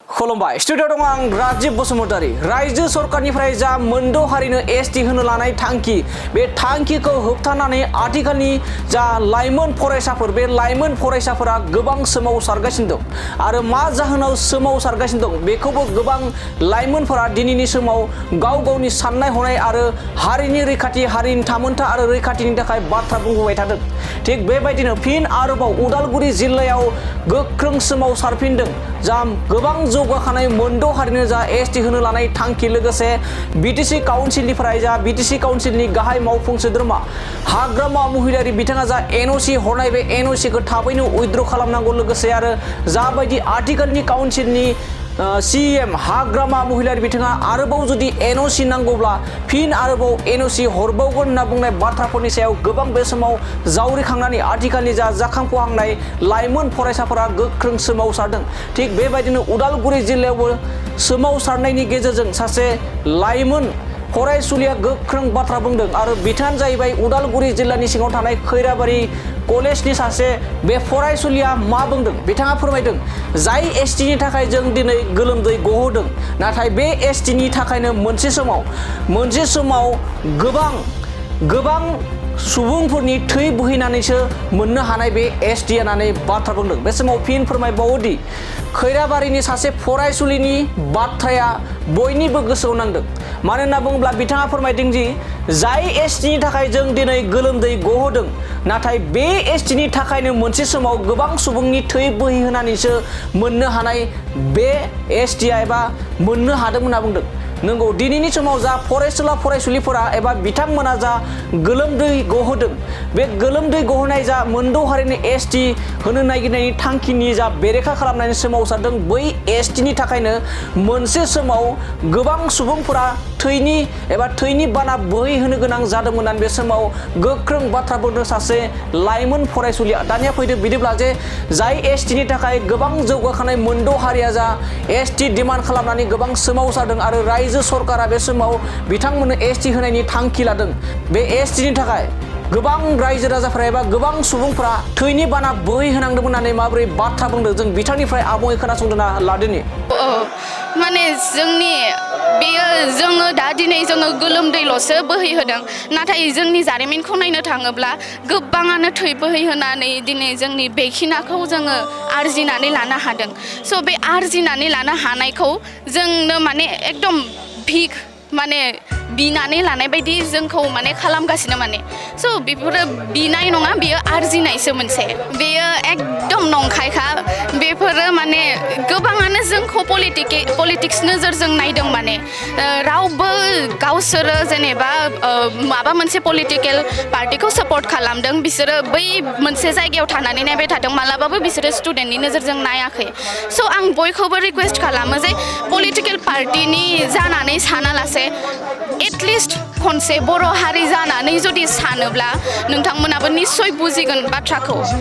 खुलुमबाय स्टुडिअ दं आं राजीब बसुमतारी रायजो सरकारनिफ्राय जा मोनद' हारिनो एसटि होनो लानाय थांखि बे थांखिखौ होबथानानै आथिखालनि जा लाइमोन फरायसाफोर बे लाइमोन फरायसाफोरा गोबां सोमावसारगासिनो दं आरो मा जाहोनाव सोमावसारगासिनो दं बेखौबो गोबां लाइमोनफोरा दिनैनि समाव गाव गावनि साननाय हनाय आरो हारिनि रैखाथि हारिनि थामोनथा आरो रैखाथिनि थाखाय बाथ्रा बुंबोबाय थादों थिग बेबायदिनो फिन आरोबाव उदालगुरि जिल्लायाव गोख्रों सोमावसारफिनदों जा गोबां जौगाखानाय मोनद' हारिनो जा एसटि होनो लानाय थांखि लोगोसे बिटिसि काउन्सिलनिफ्राय जा बिटिसि काउन्सिलनि गाहाय मावफुं सोद्रोमा हाग्रामा महिलारि बिथाङा जा एनअसि हरनाय बे एनअसिखौ थाबैनो उइथड्र खालामनांगौ लोगोसे आरो जाबायदि आथिखालनि काउन्सिलनि सीएम हाग्रामा महिलारि बिथाङा आरोबाव जुदि एनअसि नांगौब्ला फिन आरोबाव एनअसि हरबावगोन होनना बुंनाय बाथ्राफोरनि सायाव गोबां बे समाव जावरिखांनानै आथिखालनि जा जाखांफुहांनाय लाइमोन फरायसाफोरा गोख्रों सोमावसारदों थिग बेबायदिनो उदालगुरि जिल्लायावबो सोमावसारनायनि गेजेरजों सासे लाइमोन फरायसुलिया गोख्रों बाथ्रा बुंदों आरो बिथाङानो जाहैबाय उदालगुरि जिल्लानि सिङाव थानाय खैराबारि कलेजनि सासे बे फरायसुलिया मा बुंदों बिथाङा फोरमायदों जाय एसटिनि थाखाय जों दिनै गोलोमदै गहोदों नाथाय बे एसटिनि थाखायनो मोनसे समाव गोबां सुबुंफोरनि थै बोहैनानैसो मोननो हानाय बे एसटि होननानै बाथ्रा बुंदों बे समाव फिन फोरमायबावोदि खैराबारिनि सासे फरायसुलिनि बाथ्राया बयनिबो गोसोआव नांदों मानो होनना बुङोब्ला बिथाङा फोरमायदों दि जाय एसटिनि थाखाय जों दिनै गोलोमदै गहोदों नाथाय बे एसटिनि थाखायनो मोनसे समाव गोबां सुबुंनि थै बोहैहोनानैसो मोननो हानाय बे एसटिआ एबा मोननो हादों होनना बुंदों नंगौ दिनैनि समाव जा फरायसुलिफोरा एबा बिथांमोना जा गोलोमदै गहोदों बे गोलोमदै गहोनाय जा मोनद' हारिनि एसटि होनो नागिरनायनि थांखिनि जा बेरेखा खालामनानै सोमावसारदों बै एसटिनि थाखायनो मोनसे समाव गोबां सुबुंफोरा थैनि बाना बोहैहोनो गोनां जादोंमोन होननानै बे समाव गोख्रों बाथ्रा बुंदों सासे लाइमोन फरायसुलिया दानिया फैदो बिदिब्ला जे जाय एसटिनि थाखाय गोबां जौगाखानाय मोनद' हारिया जा एसटि डिमान्ड खालामनानै गोबां सोमावसारदों आरो रायजो सरकारा बे समाव बिथांमोननो एसटि होनायनि थांखि लादों बे एसटिनि थाखाय गोबां रायजो राजाफोरा एबा गोबां सुबुंफोरा थैनि बाना बोहैहोनांदोंमोन होननानै माबोरै बाथ्रा बुंदों जों बिथांनिफ्राय आबुङै खोनासंदों लादोनि माने जोङो दा दिनै जोङो गोलोमदैल'सो बोहैहोदों नाथाय जोंनि जारिमिनखौ नायनो थाङोब्ला गोबाङानो थै बोहैहोनानै दिनै जोंनि बेखिनाखौ जोङो आरजिनानै लानो हादों स' बे आरजिनानै लानो हानायखौ जोंनो माने एकदम बिनानै लानाय बायदि जोंखौ माने खालामगासिनो माने स' बेफोरो बिनाय नङा बियो आरजिनायसो मोनसे बेयो एकदम नंखायखा बेफोरो माने गोबाङानो जोंखौ पलिटिक्स नोजोरजों नायदों माने रावबो गावसोरो जेनेबा माबा मोनसे पलिटिकेल पार्टिखौ सापर्ट खालामदों बिसोरो बै मोनसे जायगायाव थानानै नायबाय थादों मालाबाबो बिसोरो स्टुडेन्टनि नोजोरजों नायाखै स' आं बयखौबो रिकुवेस्ट खालामो जे पलिटिकेल पार्टिनि जानानै सानालासे एटलिस्ट खनसे बर' हारि जानानै जुदि सानोब्ला नोंथांमोनाबो निस्सय बुजिगोन बाथ्राखौ